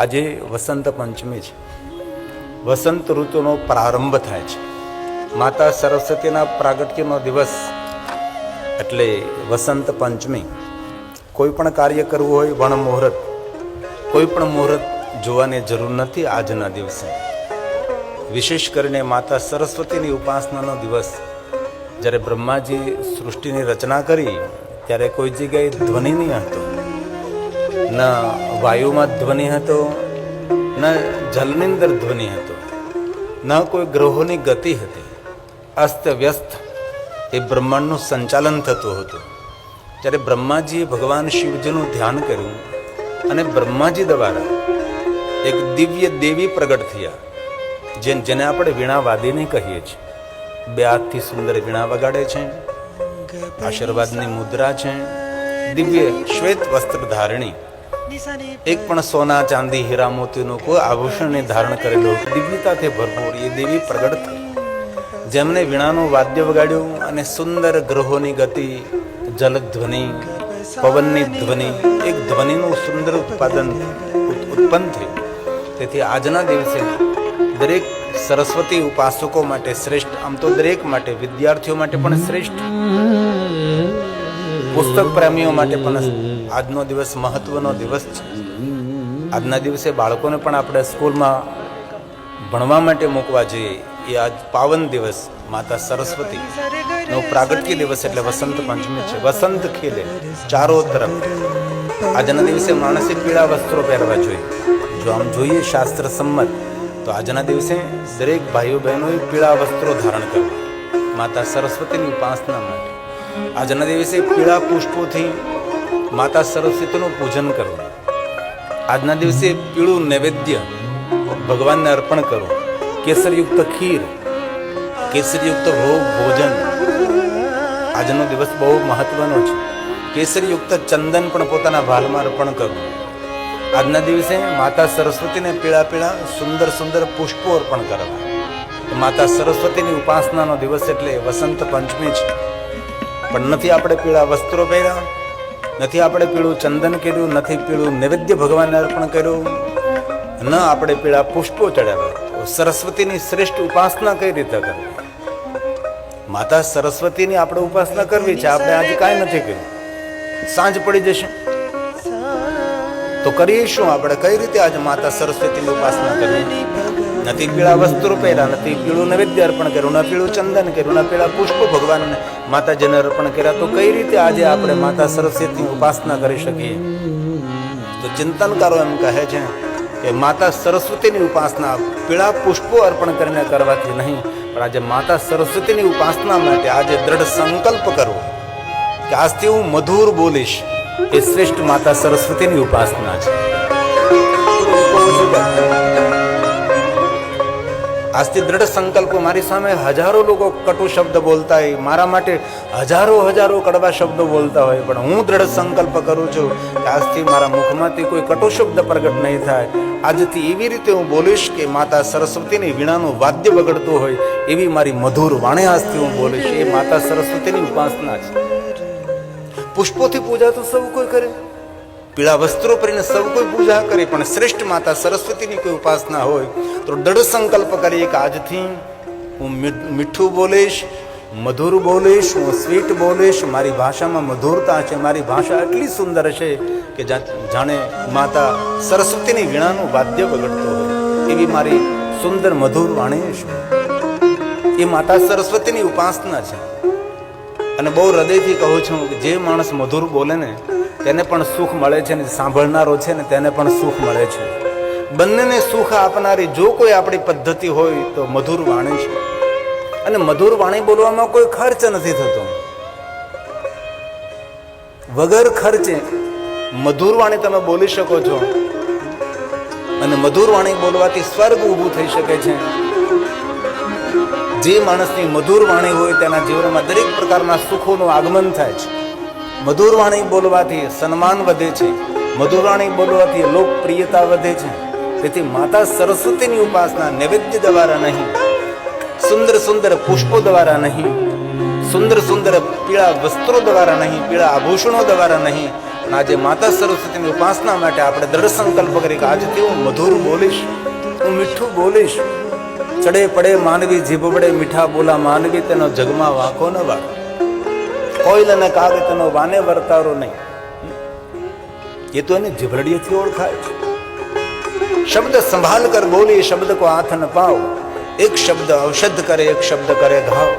આજે વસંત પંચમી છે. વસંત ઋતુનો પ્રારંભ થાય છે. માતા સરસ્વતીના પ્રાગટ્યનો દિવસ એટલે વસંત પંચમી. કોઈ પણ કાર્ય કરવું હોય વણ મુહૂર્ત, કોઈ પણ મુહૂર્ત જોવાની જરૂર નથી. આજના દિવસે વિશેષ કરીને માતા સરસ્વતીની ઉપાસનાનો દિવસ. જ્યારે બ્રહ્માજી સૃષ્ટિની રચના કરી ત્યારે કોઈ જગ્યાએ ધ્વનિ નહીં હતો, ન વાયુમાં ધ્વનિ હતો, ન જલની અંદર ધ્વનિ હતો, ન કોઈ ગ્રહોની ગતિ હતી. અસ્ત વ્યસ્ત એ બ્રહ્માંડનું સંચાલન થતું હતું. જ્યારે બ્રહ્માજીએ ભગવાન શિવજીનું ધ્યાન કર્યું અને બ્રહ્માજી દ્વારા એક દિવ્ય દેવી પ્રગટ થયા, જેને આપણે વીણાવાદીને કહીએ છીએ. બે હાથથી સુંદર વીણા વગાડે છે, આશીર્વાદની મુદ્રા છે, દિવ્ય શ્વેત વસ્ત્ર ધારણી, એક પણ સોના ચાંદી હીરા મોતીનું કોઈ આભૂષણને ધારણ કરેલું, દિવ્યતાથી ભરપૂર એ દેવી પ્રગટ થઈ, જેમને વીણાનું વાદ્ય વગાડ્યું અને સુંદર ગ્રહોની ગતિ, જલધ્વનિ, પવનની ધ્વનિ, એક ધ્વનિનું સુંદર ઉત્પન્ન થયું. તેથી આજના દિવસે દરેક સરસ્વતી ઉપાસકો માટે શ્રેષ્ઠ, આમ તો દરેક માટે, વિદ્યાર્થીઓ માટે પણ શ્રેષ્ઠ, પુસ્તક પ્રેમીઓ માટે પણ આજનો દિવસ મહત્વનો દિવસ છે. આજના દિવસે બાળકોને પણ આપણે સ્કૂલમાં ભણવા માટે મૂકવા જોઈએ. એ આજ પાવન દિવસ માતા સરસ્વતીનો પ્રાગટ્ય દિવસ એટલે વસંત પંચમી છે. વસંત ખીલે ચારો તરફ. આજના દિવસે માણસે પીળા વસ્ત્રો પહેરવા જોઈએ. જો આમ જોઈએ શાસ્ત્ર સંમત તો આજના દિવસે દરેક ભાઈઓ બહેનોએ પીળા વસ્ત્રો ધારણ કરવા માતા સરસ્વતીની ઉપાસના માટે. આજના દિવસે પીળા પુષ્પોથી માતા સરસ્વતીનું પૂજન કરવું. આજના દિવસે પીળું નૈવેદ્ય ભગવાનને અર્પણ કરવું. કેસરયુક્ત ખીર, કેસરયુક્ત ભોજન. આજનો દિવસ બહુ મહત્વનો છે. કેસરયુક્ત ચંદન પણ પોતાના ભાલમાં અર્પણ કરવું. આજના દિવસે માતા સરસ્વતીને પીળા પીળા સુંદર સુંદર પુષ્પો અર્પણ કરવા. માતા સરસ્વતીની ઉપાસનાનો દિવસ એટલે વસંત પંચમી છે. પણ નથી આપણે પીળા વસ્ત્રો પહેર્યા, નથી આપણે પીળું ચંદન કર્યું, નથી પીળું નૈવેદ્ય ભગવાનને અર્પણ કર્યું, ન આપણે પીળા પુષ્પો ચડાવ્યા. સરસ્વતીની શ્રેષ્ઠ ઉપાસના કઈ રીતે કરવી? માતા સરસ્વતીની આપણે ઉપાસના કરવી છે. આપણે આજે કાંઈ નથી કર્યું. સાંજ પડી જશે તો કરીએ શું? આપણે કઈ રીતે આજે માતા સરસ્વતીની ઉપાસના કરવી? નથી પીળા વસ્ત્રો પહેર્યા, નથી પીળું નૈવેદ્ય અર્પણ કર્યું, ન પીળું ચંદન કર્યું, ન પીળા પુષ્પો ભગવાનને માતાજીને અર્પણ કર્યા, તો કઈ રીતે આજે આપણે માતા સરસ્વતીની ઉપાસના કરી શકીએ? તો ચિંતનકારો એમ કહે છે કે માતા સરસ્વતીની ઉપાસના પીળા પુષ્પો અર્પણ કરીને કરવાથી નહીં, પણ આજે માતા સરસ્વતીની ઉપાસના માટે આજે દ્રઢ સંકલ્પ કરવો કે આજથી હું મધુર બોલીશ. એ શ્રેષ્ઠ માતા સરસ્વતીની ઉપાસના છે. આજથી દ્રઢ સંકલ્પ. મારી સામે હજારો લોકો કટુ શબ્દ બોલતા હોય, મારા માટે હજારો કડવા શબ્દો બોલતા હોય, પણ હું દ્રઢ સંકલ્પ કરું છું કે આજથી મારા મુખમાંથી કોઈ કટુ શબ્દ પ્રગટ નહીં થાય. આજથી એવી રીતે હું બોલીશ કે માતા સરસ્વતીની વીણાનું વાદ્ય વગડતું હોય એવી મારી મધુર વાણે આજથી હું બોલીશ. એ માતા સરસ્વતીની ઉપાસના છે. પુષ્પોથી પૂજા તો સૌ કોઈ કરે, પીળા વસ્ત્રો પહેરીને સૌ કોઈ પૂજા કરે, પણ શ્રેષ્ઠ માતા સરસ્વતીની કોઈ ઉપાસના હોય તો દ્રઢ સંકલ્પ કરીએ કે આજથી હું મીઠું બોલીશ, મધુર બોલીશ, હું સ્વીટ બોલીશ. મારી ભાષામાં મધુરતા છે, મારી ભાષા એટલી સુંદર છે કે જાણે માતા સરસ્વતીની વીણાનું વાદ્ય વગડતું હોય એવી મારી સુંદર મધુર વાણી છે. એ માતા સરસ્વતીની ઉપાસના છે. અને બહુ હૃદયથી કહું છું કે જે માણસ મધુર બોલે ને તેને પણ સુખ મળે છે, ને સાંભળનારો છે ને તેને પણ સુખ મળે છે. બંનેને સુખ આપનારી જો કોઈ આપણી પદ્ધતિ હોય તો મધુર વાણી છે. અને મધુર વાણી બોલવામાં કોઈ ખર્ચ નથી થતો. વગર ખર્ચે મધુર વાણી તમે બોલી શકો છો. અને મધુર વાણી બોલવાથી સ્વર્ગ ઊભું થઈ શકે છે. જે માણસની મધુર વાણી હોય તેના જીવનમાં દરેક પ્રકારના સુખોનું આગમન થાય છે. મધુર વાણી બોલવાથી સન્માન વધે છે, મધુર વાણી બોલવાથી લોકપ્રિયતા વધે છે. તેથી માતા સરસ્વતીની ઉપાસના નૈવેદ્ય દ્વારા નહીં, સુંદર સુંદર પુષ્પો દ્વારા નહીં, સુંદર સુંદર પીળા વસ્ત્રો દ્વારા નહીં, પીળા આભૂષણો દ્વારા નહીં, પણ આજે માતા સરસ્વતીની ઉપાસના માટે આપણે દ્રઢ સંકલ્પ કરી કે આજથી હું મધુર બોલીશ, હું મીઠું બોલીશ. ચડે પડે માનવી જીભ વડે, મીઠા બોલા માનવી તેનો જગમાં વાંકો ન વાળો. કોઈલ અને કાગ તેનો વાને વર્તારો નહીં. એ તો એને જીભરડીએથી ઓળખાય છે. શબ્દ સંભાળ કર બોલી, શબ્દ કો હાથ ન પાવ. એક શબ્દ ઔષધ કરે, એક શબ્દ કરે ઘાવ.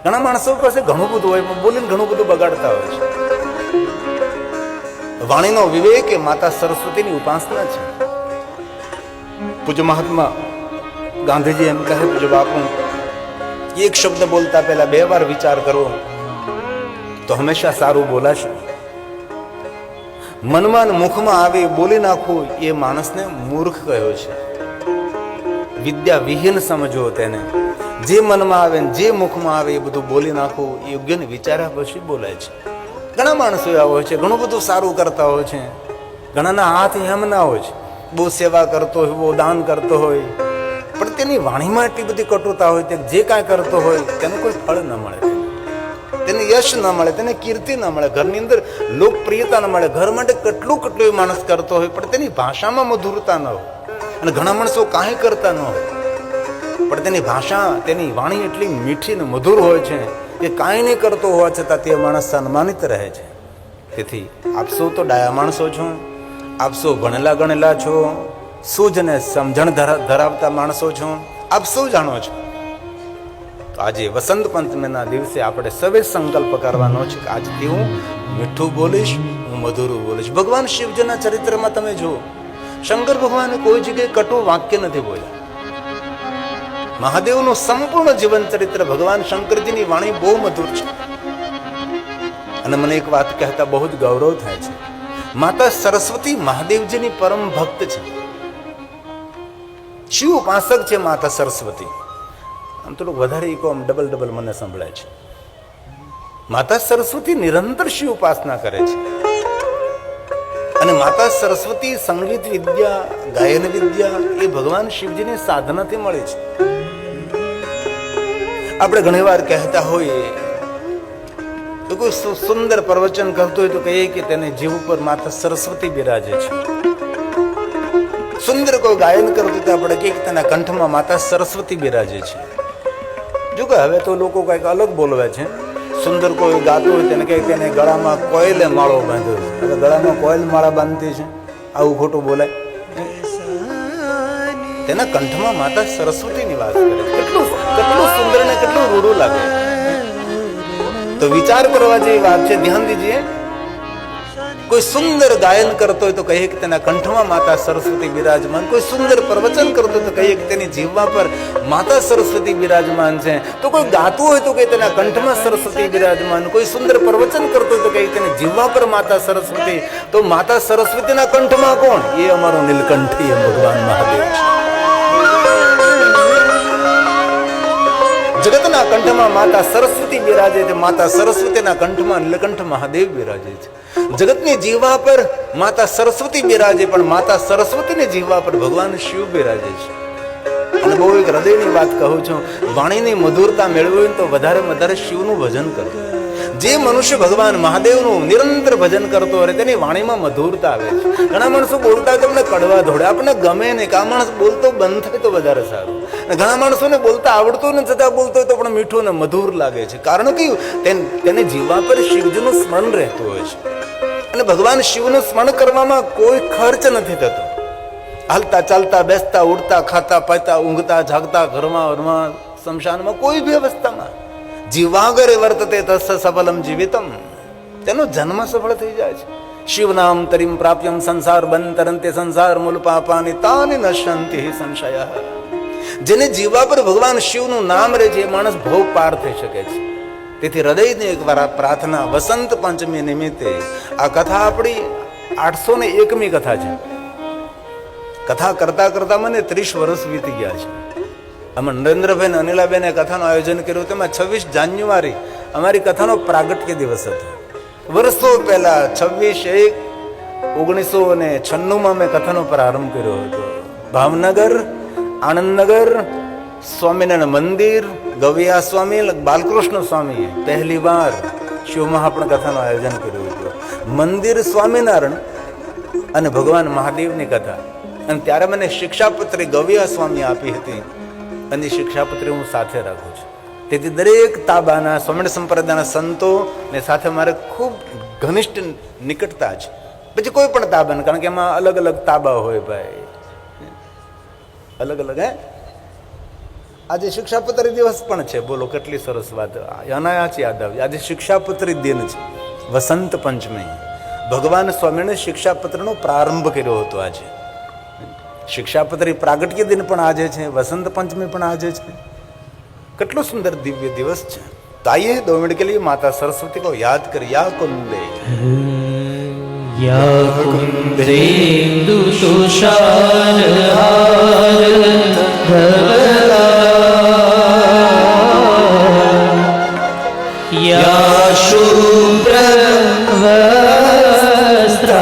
ઘણા માણસો પાસે ઘણું બધું હોય પણ બોલીને ઘણું બધું બગાડતા હોય છે. વાણીનો વિવેક એ માતા સરસ્વતીની ઉપાસના છે. પૂજ્ય મહાત્મા ગાંધીજી એમ કહે, પૂજ્ય બાપુ, એક શબ્દ બોલતા પહેલા 2 વાર વિચાર કરો તો હંમેશા સારું બોલાશે. મનમાં મુખમાં આવે બોલી નાખવું એ માણસને મૂર્ખ કહ્યો છે. વિદ્યા વિહીન સમજો તેને. જે મનમાં આવે ને જે મુખમાં આવે એ બધું બોલી નાખવું એ યોગ્ય ને વિચાર્યા પછી બોલાય છે. ઘણા માણસો એવા હોય છે, ઘણું બધું સારું કરતા હોય છે, ઘણાના હાથ એમ ના હોય છે, બહુ સેવા કરતો હોય, બહુ દાન કરતો હોય, પણ તેની વાણીમાં એટલી બધી કટુતા હોય, તે જે કાંઈ કરતો હોય તેનું કોઈ ફળ ન મળે, તેને યશ ન મળે, તેને કીર્તિ ન મળે, ઘરની અંદર લોકપ્રિયતા ન મળે. ઘર માટે કેટલું એ માણસ કરતો હોય પણ તેની ભાષામાં મધુરતા ન હોય. અને ઘણા માણસો કાંઈ કરતા ન હોય પણ તેની ભાષા, તેની વાણી એટલી મીઠી ને મધુર હોય છે કે કાંઈ નહીં કરતો હોવા છતાં તે માણસ સન્માનિત રહે છે. તેથી આપ સૌ તો ડાયા માણસો છો, આપ સૌ ભણેલા ગણેલા છો, સૂઝ ને સમજણ ધરાવતા માણસો છો, આપ સૌ જાણો છો. તો આજે વસંત પંચમીના દિવસે આપણે સવે સંકલ્પ કરવાનો છે કે આજથી હું મીઠું બોલીશ, હું મધુરું બોલીશ. ભગવાન શિવજીના ચરિત્રમાં તમે જુઓ, શંકર ભગવાને કોઈ જગ્યાએ કટુ વાક્ય નથી બોલ્યા. મહાદેવનું સંપૂર્ણ જીવન ચરિત્ર, ભગવાન શંકરજીની વાણી બહુ મધુર છે. અને મને એક વાત કહેતા બહુ જ ગૌરવ થાય છે, માતા સરસ્વતી મહાદેવજીની પરમ ભક્ત છે, શિવ ઉપાસક છે માતા સરસ્વતી. આમ થોડુંક વધારે ઇકો આમ ડબલ મને સંભળાય છે. માતા સરસ્વતી નિરંતર શિવ ઉપાસના કરે છે. અને માતા સરસ્વતી સંગીત વિદ્યા, ગાયન વિદ્યા એ ભગવાન શિવજીની સાધનાથી મળી છે. આપણે ઘણી વાર કહેતા હોઈએ તો કોઈ સુંદર પ્રવચન કરતો હોય તો કહીએ કે તેને જીવ ઉપર માતા સરસ્વતી બિરાજે છે. સુંદર કોઈ ગાયન કરતું તો આપણે કહીએ કે તેના કંઠમાં માતા સરસ્વતી બિરાજે છે. જો કે હવે તો લોકો કંઈક અલગ બોલવે છે. સુંદર કોઈ ગાતું હોય તેને કહે તેને ગળામાં કોયલે માળો બાંધ્યો છે. હવે ગળામાં કોયલ માળા બાંધતી છે, આવું ખોટું બોલાય? તેના કંઠમાં માતા સરસ્વતી નિવાસ કરે છે. કેટલું સુંદર ને કેટલું રૂડું લાગે. તો વિચાર કરવા જેવી વાત છે, ધ્યાન દીજીએ. કોઈ સુંદર ગાયન કરતો હોય તો કહીએ કે તેના કંઠમાં માતા સરસ્વતી બિરાજમાન. કોઈ સુંદર પ્રવચન કરતો હોય તો કહીએ કે તેની જીહ્વા પર માતા સરસ્વતી બિરાજમાન છે. તો કોઈ ગાતું હોય તો કહીએ તેના કંઠમાં સરસ્વતી બિરાજમાન. કોઈ સુંદર પ્રવચન કરતો હોય તો કહીએ તેની જીહ્વા પર માતા સરસ્વતી. તો માતા સરસ્વતીના કંઠમાં કોણ? એ અમારો નીલકંઠી ભગવાન મહાદેવ છે. જગતના કંઠમાં માતા સરસ્વતી બિરાજે છે, માતા સરસ્વતીના કંઠમાં નીલકંઠ મહાદેવ બિરાજે છે. જગતની જીહ્વા પર માતા સરસ્વતી બિરાજે, પણ માતા સરસ્વતીની જીહ્વા પર ભગવાન શિવ બિરાજે છે. અને બહુ એક હૃદયની વાત કહું છું, વાણીની મધુરતા મેળવી હોય તો વધારે શિવનું ભજન કરો. જે મનુષ્ય ભગવાન મહાદેવનું નિરંતર ભજન કરતો હોય તેની વાણીમાં મધુરતા આવે છે. ઘણા માણસો બોલતા હોય તો આપણે કડવા ધોડે, આપણને ગમે નહીં. કે આ માણસ બોલતો બંધ થાય તો વધારે સારું. ઘણા માણસોને બોલતા આવડતું ને છતાં બોલતો હોય તો પણ મીઠું ને મધુર લાગે છે. કારણ કે તેને જીવવા પર શિવજીનું સ્મરણ રહેતું હોય છે. અને ભગવાન શિવનું સ્મરણ કરવામાં કોઈ ખર્ચ નથી થતો. હાલતા ચાલતા, બેસતા, ઉડતા, ખાતા, પીતા, ઊંઘતા, જાગતા, ઘરમાં, શમશાનમાં, કોઈ બી અવસ્થામાં જીવાગરે વર્તતે તસ્ય સફલમ જીવિતમ, તેનો જન્મ સફળ થઈ જાય છે. શિવનામ તરીમ પ્રાપ્યમ સંસાર બંતરંતે સંસાર મૂલ પાપાની તાની નશ્યંતિ સંશય. જેને જીવવા પર ભગવાન શિવનું નામ રહે છે એ માણસ ભવ પાર થઈ શકે છે. તેથી હૃદયની એક વાર પ્રાર્થના, વસંત પંચમી નિમિત્તે આ કથા આપણી 801મી કથા છે. કથા કરતા મને 30 વર્ષ વીતી ગયા છે. અમે નરેન્દ્રભાઈ અને અનિલાબેને કથાનું આયોજન કર્યું. તેમાં 26 જાન્યુઆરી અમારી કથાનો પ્રાગટ્ય દિવસ હતો. વર્ષો પહેલા 26/1/1996 મેં કથાનો પ્રારંભ કર્યો હતો. ભાવનગર, આણંદનગર, સ્વામિનારાયણ મંદિર, ગવિયા સ્વામી બાલકૃષ્ણ સ્વામીએ પહેલી વાર શિવ મહાપણ કથાનું આયોજન કર્યું હતું. મંદિર સ્વામિનારાયણ અને ભગવાન મહાદેવની કથા, અને ત્યારે મને શિક્ષાપત્રી ગવિયા સ્વામી આપી હતી, અને શિક્ષાપત્રી હું સાથે રાખું છું. તેથી દરેક તાબાના સ્વામિનારાયણ સંપ્રદાયના સંતો ને સાથે મારે ખૂબ ઘનિષ્ઠ નિકટતા છે. પછી કોઈ પણ તાબાને, કારણ કે એમાં અલગ અલગ તાબા હોય ભાઈ, અલગ અલગ. આજે શિક્ષાપત્રી દિવસ પણ છે. બોલો કેટલી સરસ વાત, અનાયાસ યાદ આવી. આજે શિક્ષાપત્રી દિન છે, વસંત પંચમી. ભગવાન સ્વામીને શિક્ષાપત્રનો પ્રારંભ કર્યો હતો. આજે શિક્ષાપત્રી પ્રાગટ્ય દિન પણ આજે છે, વસંત પંચમી પણ આજે છે. કેટલો સુંદર દિવ્ય દિવસ છે. તો આइए 2 मिनट के लिए माता सरस्वती को याद कर. या कुंदे या कुंदेन्दु तुषारहार धवला या शुभ्र वस्त्रावृता.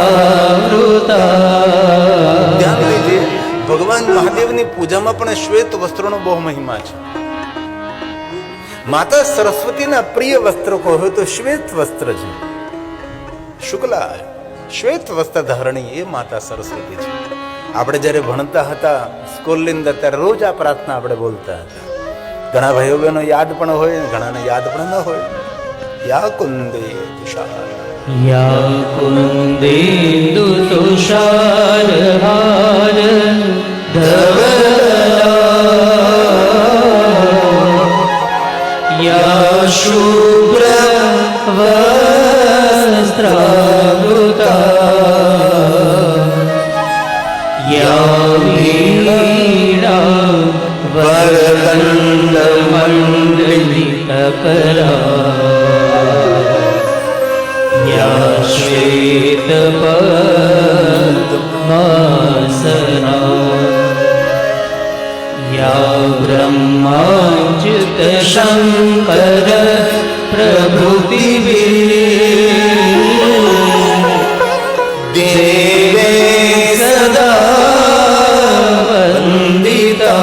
ધ્યાન દીજે, ભગવાન મહાદેવની પૂજામાં પણ શ્વેત વસ્ત્રોનો બહુ મહિમા છે. માતા સરસ્વતીના પ્રિય વસ્ત્ર કહો તો શ્વેત વસ્ત્ર છે. શુક્લા શ્વેત વસ્ત્ર ધારણી એ માતા સરસ્વતી છે. આપણે જ્યારે ભણતા હતા સ્કૂલની અંદર ત્યારે રોજ આ પ્રાર્થના આપણે બોલતા હતા. ઘણા ભાઈઓ બહેનો યાદ પણ હોય, ઘણાને યાદ પણ ન હોય. યા કુંદે તુષાર, या कुंदेन्दु तुषारहार धवला या शुभ्र वस्त्रावृता या वीणा वरदण्ड मण्डलितकरा या श्वेत पद्मासना या ब्रह्माच्युत शंकर प्रभृति देवे सदा वंदिता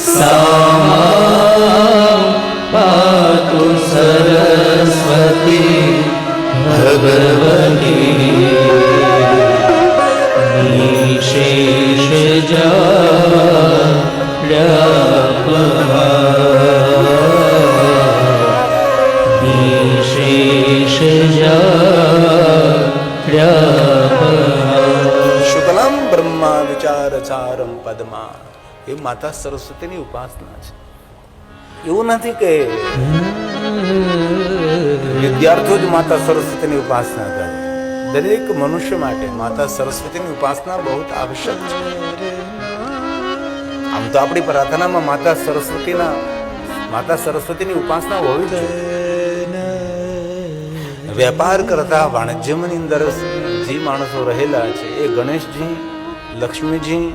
सा पातु सरस्वती भगवती निशेष શુક્લામ બ્રહ્મા વિચારચારમ પદ્મા. એ માતા સરસ્વતીની ઉપાસના છે. એવું નથી કે વિદ્યાર્થીઓ જ માતા સરસ્વતીની ઉપાસના કરે. દરેક મનુષ્ય માટે માતા સરસ્વતીની ઉપાસના બહુ આવશ્યક છે. આમ તો આપણી પ્રાર્થનામાં માતા સરસ્વતીની ઉપાસના હોવી જોઈએ. વેપાર કરતા વાણિજ્યની અંદર જે માણસો રહેલા છે એ ગણેશજી, લક્ષ્મીજી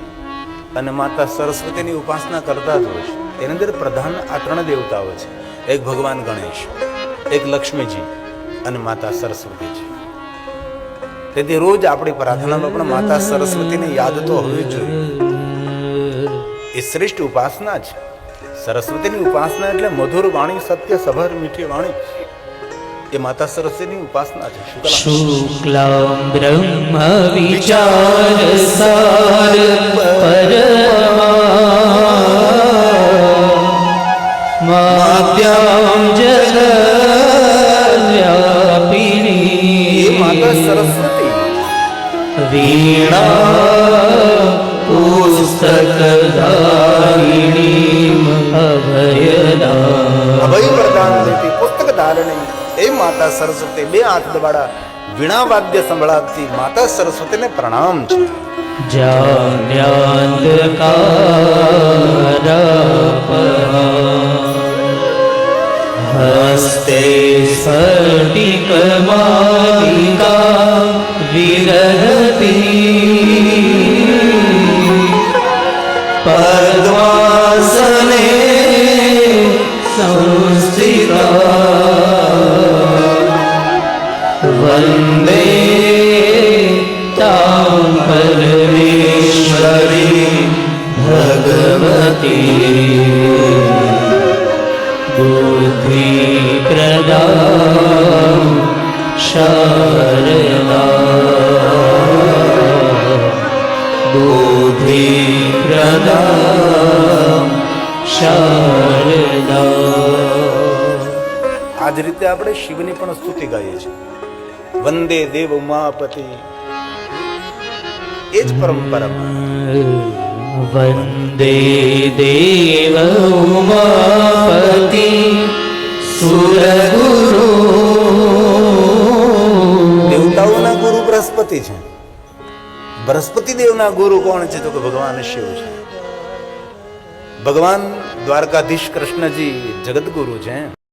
અને માતા સરસ્વતીની ઉપાસના કરતા જ હોય છે. એની અંદર પ્રધાન આ 3 દેવતાઓ છે. એક ભગવાન ગણેશ, એક લક્ષ્મીજી અને માતા સરસ્વતીજી. તેથી રોજ આપણી પ્રાર્થનામાં પણ માતા સરસ્વતીની યાદ તો હોવી જોઈએ. એ શ્રેષ્ઠ ઉપાસના છે. સરસ્વતીની ઉપાસના એટલે મધુર વાણી, સત્ય સભર મીઠી વાણી. એ માતા સરસ્વતીની ઉપાસના છે. શુક્લામ બ્રહ્મ વિચાર સાર માદ્યામ જગદ્વ્યાપિની માતા સરસ્વતી વીણા પુસ્તકધારિણી અભયદા. અભય પ્રદાન દેતી પુસ્તક ધારણી એ માતા સરસ્વતી. 2 હાથ દબાડા વીણા વાદ્ય સંભળાવતી માતા સરસ્વતીને પ્રણામ છે. હસ્તે સ્ફટિકમાલિકા વિરહતી પદ્માસને સંસ્થિતા વંદે તામ પરમેશ્વરી ભગવતી. સિદ્ધિ પ્રદા શારદા. આ જ રીતે આપણે શિવની પણ સ્તુતિ ગાઈએ છીએ. વંદે દેવ ઉમાપતિ, એ જ પરંપરામાં વંદે દેવ ઉમાપતિ સુરગુરુ. દેવતાઓના ગુરુ બૃહસ્પતિ છે. બૃહસ્પતિ દેવના ગુરુ કોણ છે? તો કે ભગવાન શિવ છે. ભગવાન દ્વારકાધીશ કૃષ્ણજી જગતગુરુ છે.